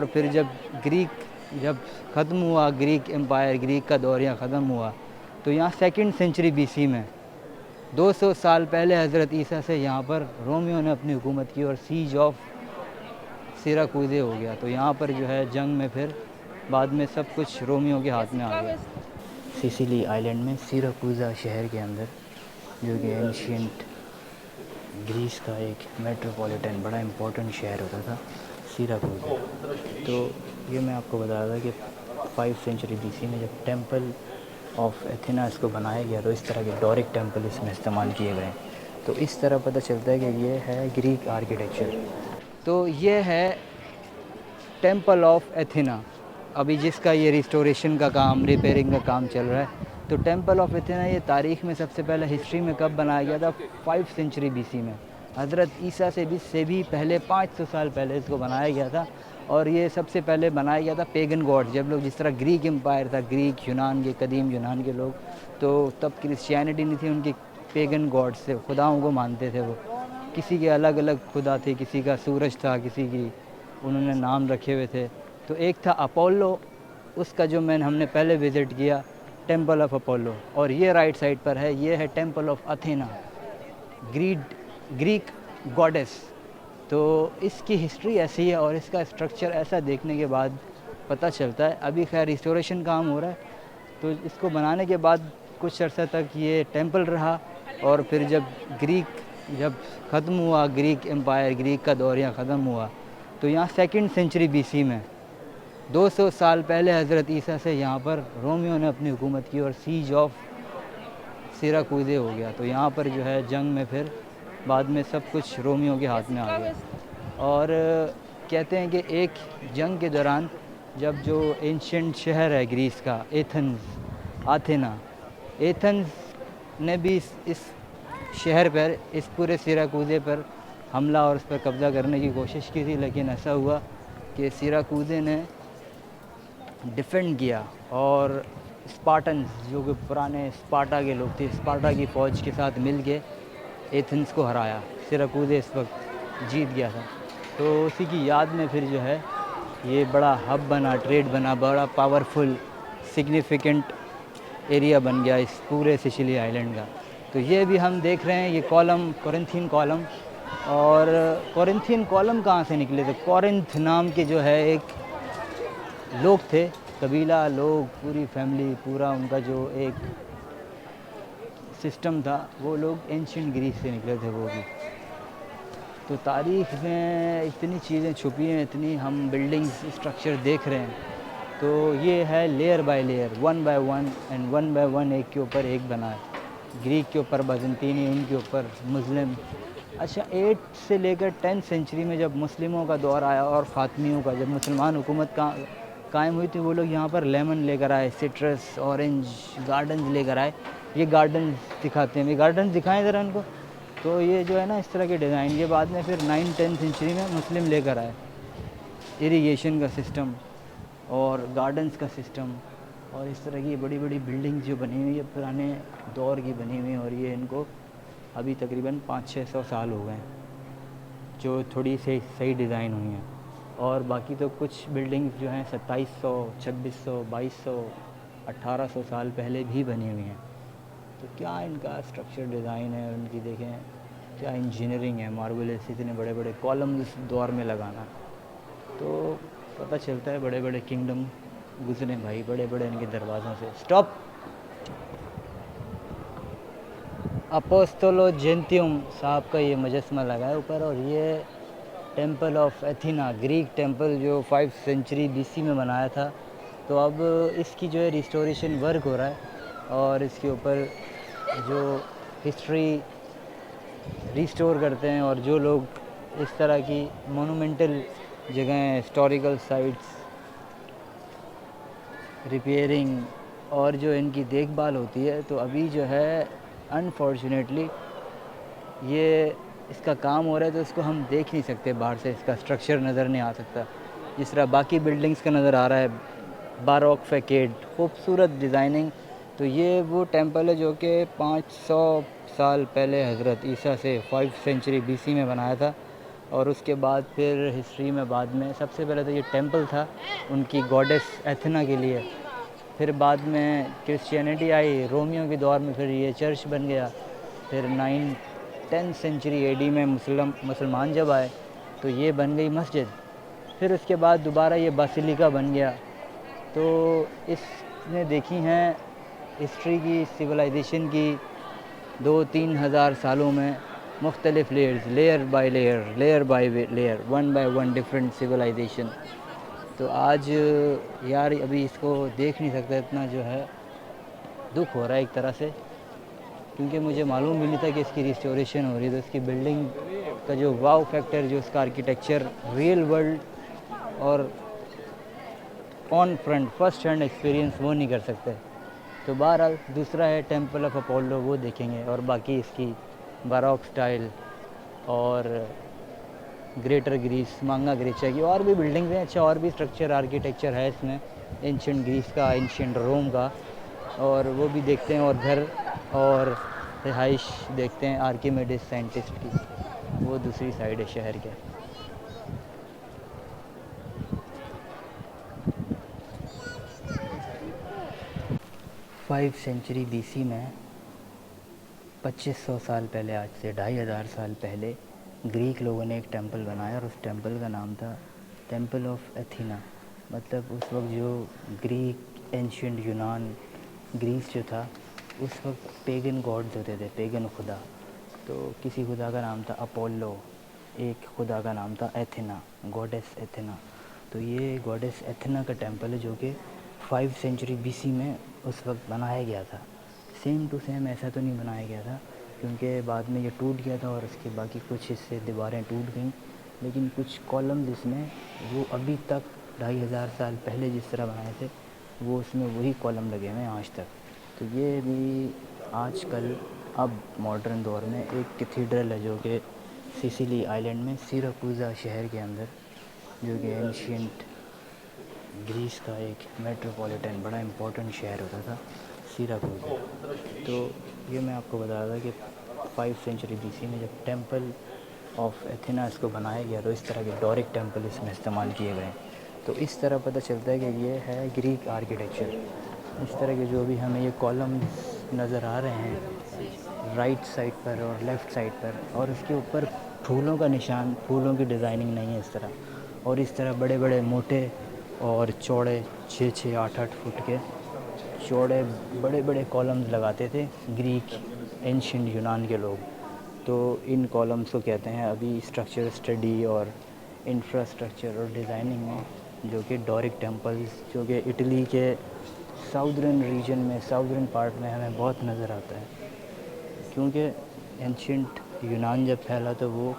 اور پھر جب ختم ہوا گریک امپائر، گریک کا دور یہاں ختم ہوا، تو یہاں 2nd سینچری BC میں 200 سال پہلے حضرت عیسیٰ سے یہاں پر رومیوں نے اپنی حکومت کی اور سیج آف سیراکوزے ہو گیا. تو یہاں پر جو ہے جنگ میں پھر بعد میں سب کچھ رومیوں کے ہاتھ میں آ گیا. سسیلی آئی لینڈ میں سیراکوزا شہر کے اندر، جو کہ اینشینٹ گریس کا ایک میٹروپولیٹن بڑا امپورٹنٹ شہر ہوتا تھا، سیراکوزا. تو یہ میں آپ کو بتا رہا تھا کہ 5th سینچری BC میں جب ٹیمپل آف ایتھینا اس کو بنایا گیا تو اس طرح کے ڈورک ٹیمپل اس میں استعمال کیے گئے. تو اس طرح پتہ چلتا ہے کہ یہ ہے گریک آرکیٹیکچر. تو یہ ہے ٹیمپل آف ایتھینا، ابھی جس کا یہ ریسٹوریشن کا کام، ریپیئرنگ کا کام چل رہا ہے. تو ٹیمپل آف ایتھینا یہ تاریخ میں سب سے پہلے ہسٹری میں کب بنایا گیا تھا؟ 5th سینچری BC میں. حضرت عیسیٰ سے بھی پہلے 500 سال پہلے اس کو بنایا گیا تھا. اور یہ سب سے پہلے بنایا گیا تھا پیگن گاڈ، جب لوگ جس طرح گریک امپائر تھا، گریک یونان کے قدیم یونان کے لوگ، تو تب کرسچینٹی نہیں تھی، ان کی پیگن گاڈ سے خداؤں کو مانتے تھے. وہ کسی کے الگ الگ خدا تھے، کسی کا سورج تھا، کسی کی انہوں نے نام رکھے ہوئے تھے. تو ایک تھا اپولو، اس کا جو ہم نے پہلے وزٹ کیا، ٹیمپل آف اپولو. اور یہ رائٹ سائڈ پر ہے، یہ ہے ٹیمپل آف اتھینا، گریک گاڈیس. تو اس کی ہسٹری ایسی ہے اور اس کا اسٹرکچر ایسا دیکھنے کے بعد پتہ چلتا ہے. ابھی خیر ریسٹوریشن کام ہو رہا ہے، تو اس کو بنانے کے بعد کچھ عرصہ تک یہ ٹیمپل رہا. اور پھر جب ختم ہوا گریک امپائر، گریک کا دور یہاں ختم ہوا، تو یہاں 2nd سینچری BC میں 200 سال پہلے حضرت عیسیٰ سے یہاں پر رومیوں نے اپنی حکومت کی اور سیج آف سیراکوزے ہو گیا. تو یہاں پر جو ہے جنگ میں پھر بعد میں سب کچھ رومیوں کے ہاتھ میں آ گیا. اور کہتے ہیں کہ ایک جنگ کے دوران جب جو اینشینٹ شہر ہے گریس کا، ایتھنز نے بھی اس شہر پر، اس پورے سیراکوزے پر حملہ اور اس پر قبضہ کرنے کی کوشش کی تھی. لیکن ایسا ہوا کہ سیراکوزے نے ڈیفینڈ کیا اور اسپارٹنز، جو کہ پرانے اسپارٹا کے لوگ تھے، اسپارٹا کی فوج کے ساتھ مل کے ایتھنز کو ہرایا. سیراکوزے اس وقت جیت گیا تھا. تو اسی کی یاد میں پھر جو ہے یہ بڑا ہب بنا، ٹریڈ بنا، بڑا پاورفل سگنیفیکنٹ ایریا بن گیا اس پورے سسیلی آئی لینڈ کا. تو یہ بھی ہم دیکھ رہے ہیں، یہ کالم، کورنتھین کالم. اور کورنتھین کالم کہاں سے نکلے تھے؟ کورنتھ نام کے جو ہے ایک لوگ تھے، قبیلہ، لوگ، پوری فیملی، پورا ان کا جو ایک سسٹم تھا، وہ لوگ اینشینٹ گریس سے نکلے تھے وہ بھی. تو تاریخ میں اتنی چیزیں چھپی ہیں، اتنی ہم بلڈنگز، اسٹرکچر دیکھ رہے ہیں. تو یہ ہے layer by layer, 1 by 1 and 1 by 1 ایک کے اوپر ایک بنا ہے. گریک کے اوپر بازنطینی، ان کے اوپر مسلم. اچھا 8 سے لے کر 10 سینچری میں جب مسلموں کا دور آیا اور فاطمیوں کا، جب مسلمان حکومت قائم ہوئی تھی، وہ لوگ یہاں پر لیمن لے کر آئے، سٹرس، اورنج، گارڈنز لے کر آئے. یہ گارڈنز دکھاتے ہیں، یہ گارڈنز دکھائیں ذرا ان کو. تو یہ جو ہے نا اس طرح کے ڈیزائن، یہ بعد میں پھر 9-10 سینچری میں مسلم لے کر آئے. اریگیشن کا سسٹم اور گارڈنز کا سسٹم اور اس طرح کی بڑی بڑی بلڈنگز جو بنی ہوئی ہے، پرانے دور کی بنی ہوئی ہیں. اور یہ ان کو ابھی تقریباً 500-600 سال ہو گئے ہیں جو تھوڑی صحیح ڈیزائن ہوئی ہیں. اور باقی تو کچھ بلڈنگز جو ہیں 2700، 2600، 2200، 1800 سال پہلے بھی بنی ہوئی ہیں. تو کیا ان کا اسٹرکچر ڈیزائن ہے، ان کی دیکھیں کیا انجینئرنگ ہے، ماربلس، اتنے بڑے بڑے کالمز دور میں لگانا. تو پتہ چلتا ہے بڑے بڑے کنگڈم گزرے بھائی، بڑے بڑے ان کے دروازوں سے. اسٹاپ. اپوستولو جینتیوم صاحب کا یہ مجسمہ لگا ہے اوپر. اور یہ ٹیمپل آف ایتھینا، گریک ٹیمپل جو 5 سینچری BC میں بنایا تھا. تو اب اس کی جو ہے ریسٹوریشن ورک ہو رہا ہے اور اس کے اوپر جو ہسٹری ریسٹور کرتے ہیں اور جو لوگ اس طرح کی مونومنٹل جگہیں، ہسٹوریکل سائٹس، ریپیئرنگ اور جو ان کی دیکھ بھال ہوتی ہے، تو ابھی جو ہے انفارچونیٹلی یہ اس کا کام ہو رہا ہے. تو اس کو ہم دیکھ نہیں سکتے باہر سے، اس کا اسٹرکچر نظر نہیں آ سکتا جس طرح باقی بلڈنگز کا نظر آ رہا ہے. باروک فیکیڈ، خوبصورت ڈیزائننگ. تو یہ وہ ٹیمپل ہے جو کہ 500 سال پہلے حضرت عیسیٰ سے 5 سینچری BC میں بنایا تھا. اور اس کے بعد پھر ہسٹری میں بعد میں سب سے پہلے تو یہ ٹیمپل تھا ان کی گوڈیس ایتھنا کے لیے. پھر بعد میں کرسچینٹی آئی رومیو کے دور میں, پھر یہ چرچ بن گیا. پھر 10th سینچری AD میں مسلمان جب آئے تو یہ بن گئی مسجد. پھر اس کے بعد دوبارہ یہ باسیلیکا بن گیا. تو اس نے دیکھی ہیں ہسٹری کی, سویلائزیشن کی 2-3 ہزار سالوں میں مختلف layers, layer by layer, one by one different civilization. تو آج یار ابھی اس کو دیکھ نہیں سکتا, اتنا جو ہے دکھ ہو رہا ہے ایک طرح سے, کیونکہ مجھے معلوم بھی نہیں تھا کہ اس کی ریسٹوریشن ہو رہی ہے. تو اس کی بلڈنگ کا جو واو فیکٹر, جو اس کا آرکیٹیکچر ریئل ورلڈ اور آن فرسٹ ہینڈ ایکسپیرینس وہ نہیں کر سکتے. تو بہرحال دوسرا ہے ٹیمپل آف اپولو, وہ دیکھیں گے. اور باقی اس کی باروک سٹائل اور گریٹر گریس, مانگا گریچا کی اور بھی بلڈنگز ہیں. اچھا اور بھی اسٹرکچر آرکیٹیکچر ہے اس میں, اینشینٹ گریس کا, اینشینٹ روم کا, اور وہ بھی دیکھتے ہیں. اور گھر اور رہائش دیکھتے ہیں آرکیمیڈس سائنٹسٹ کی, وہ دوسری سائڈ ہے شہر کے. 5 سینچری BC میں 2500 سال پہلے, آج سے 2500 سال پہلے گریک لوگوں نے ایک ٹیمپل بنایا, اور اس ٹیمپل کا نام تھا ٹیمپل آف ایتھینا. مطلب اس وقت جو گریک, اینشینٹ یونان, گریس جو تھا اس وقت پیگن گاڈز ہوتے تھے, پیگن خدا. تو کسی خدا کا نام تھا اپولو, ایک خدا کا نام تھا ایتھینا, گوڈیس ایتھینا. تو یہ گوڈیس ایتھینا کا ٹیمپل ہے جو کہ 5 سینچری BC میں اس وقت بنایا گیا تھا. سیم ٹو سیم ایسا تو نہیں بنایا گیا تھا, کیونکہ بعد میں یہ ٹوٹ گیا تھا اور اس کے باقی کچھ حصے دیواریں ٹوٹ گئیں, لیکن کچھ کالمز اس میں وہ ابھی تک 2500 سال پہلے جس طرح بنائے تھے وہ اس میں وہی کالم لگے ہوئے ہیں آج تک. تو یہ بھی آج کل اب ماڈرن دور میں ایک کیتھیڈرل ہے جو کہ سسیلی آئلینڈ میں سیراکوزا شہر کے اندر, جو کہ اینشینٹ گریس کا ایک میٹروپولیٹن بڑا امپورٹنٹ شہر ہوتا تھا, سیراکوزا. تو یہ میں آپ کو بتا رہا تھا کہ 5 سینچری BC میں جب ٹیمپل آف ایتھینا اس کو بنایا گیا تو اس طرح کے ڈورک ٹیمپل اس میں استعمال کیے گئے. تو اس طرح پتہ چلتا ہے کہ یہ ہے گریک آرکیٹیکچر. اس طرح کے جو بھی ہمیں یہ کالمز نظر آ رہے ہیں رائٹ سائڈ پر اور لیفٹ سائڈ پر, اور اس کے اوپر پھولوں کا نشان, پھولوں کی ڈیزائننگ نہیں ہے اس طرح. اور اس طرح بڑے بڑے موٹے اور چوڑے 6-6, 8-8 فٹ کے چوڑے بڑے بڑے کالمز لگاتے تھے گریک اینشینٹ یونان کے لوگ. تو ان کالمز کو کہتے ہیں ابھی اسٹرکچر اسٹڈی اور انفراسٹرکچر اور ڈیزائننگ میں, جو کہ ڈورک ٹیمپلز, جو کہ اٹلی کے ساؤدرن ریجن میں, ساؤدرن پارٹ میں ہمیں بہت نظر آتا ہے. کیونکہ اینشینٹ یونان جب پھیلا تو وہ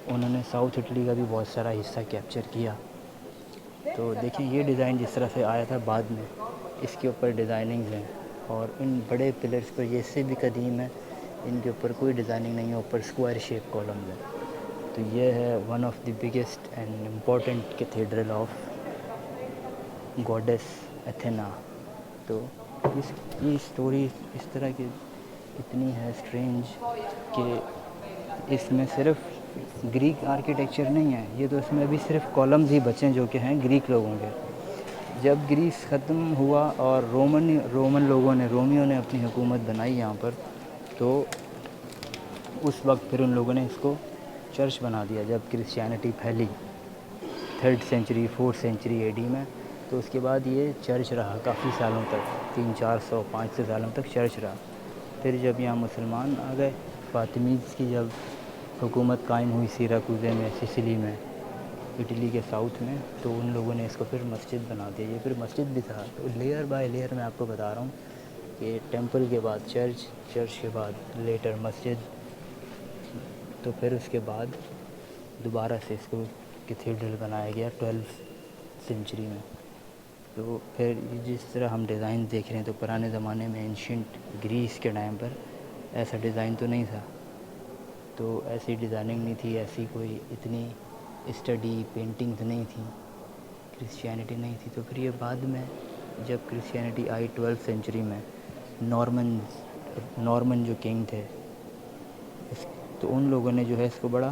انہوں نے ساؤتھ اٹلی کا بھی بہت سارا حصہ کیپچر کیا. تو دیکھیں یہ ڈیزائن جس طرح سے آیا تھا بعد میں, اس کے اوپر ڈیزائننگز ہیں. اور ان بڑے پلرز پر یہ اس سے بھی قدیم ہے, ان کے اوپر کوئی ڈیزائننگ نہیں ہے, اوپر اسکوائر شیپ کالمز ہیں. تو یہ ہے one of the biggest and important cathedral of goddess Athena. تو اس کی اسٹوری اس طرح کی اتنی ہے اسٹرینج کہ اس میں صرف گریک آرکیٹیکچر نہیں ہے, یہ تو اس میں ابھی صرف کالمز ہی بچے ہیں جو کہ ہیں گریک لوگوں کے. جب گریس ختم ہوا اور رومن لوگوں نے, رومیوں نے اپنی حکومت بنائی یہاں پر, تو اس وقت پھر ان لوگوں نے اس کو چرچ بنا دیا. جب کرسچینٹی پھیلی 3rd century 4th century AD میں, تو اس کے بعد یہ چرچ رہا کافی سالوں تک, 300-400-500 سالوں تک چرچ رہا. پھر جب یہاں مسلمان آ گئے, فاطمیز کی جب حکومت قائم ہوئی سیراکوزے میں, سسیلی میں, اٹلی کے ساؤتھ میں, تو ان لوگوں نے اس کو پھر مسجد بنا دیا. یہ پھر مسجد بھی تھا. تو لیئر بائی لیئر میں آپ کو بتا رہا ہوں کہ ٹیمپل کے بعد چرچ, چرچ کے بعد لیٹر مسجد, تو پھر اس کے بعد دوبارہ سے اس کو کیتھیڈرل بنایا گیا 12 سینچری میں. تو پھر جس طرح ہم ڈیزائن دیکھ رہے ہیں, تو پرانے زمانے میں اینشینٹ گریس کے ٹائم پر ایسا ڈیزائن تو نہیں تھا. تو ایسی ڈیزائننگ نہیں تھی, ایسی کوئی اتنی اسٹڈی پینٹنگز نہیں تھیں, کرسچینٹی نہیں تھی. تو پھر یہ بعد میں جب کرسچینٹی آئی 12 سینچری میں, نارمن جو کنگ تھے, تو ان لوگوں نے جو ہے اس کو بڑا